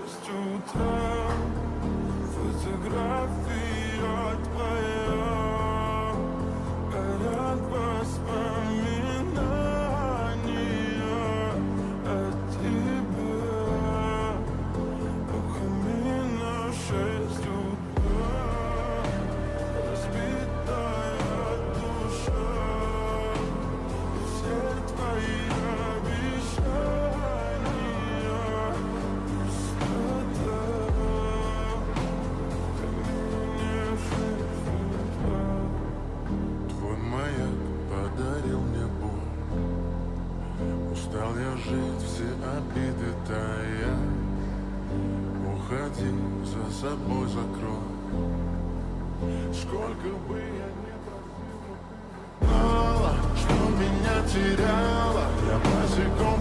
6 утра. Фотография твоя, горят воспоминания о тебе. У камина 6 утра, разбитая душа, все твои обещания пустота. Камине 6 утра. Твой маяк подарил мне боль. Устал я жить, все обиды тая. Уходи, за собой закрой. Сколько бы я ни просил, знала, что меня теряла. Я босиком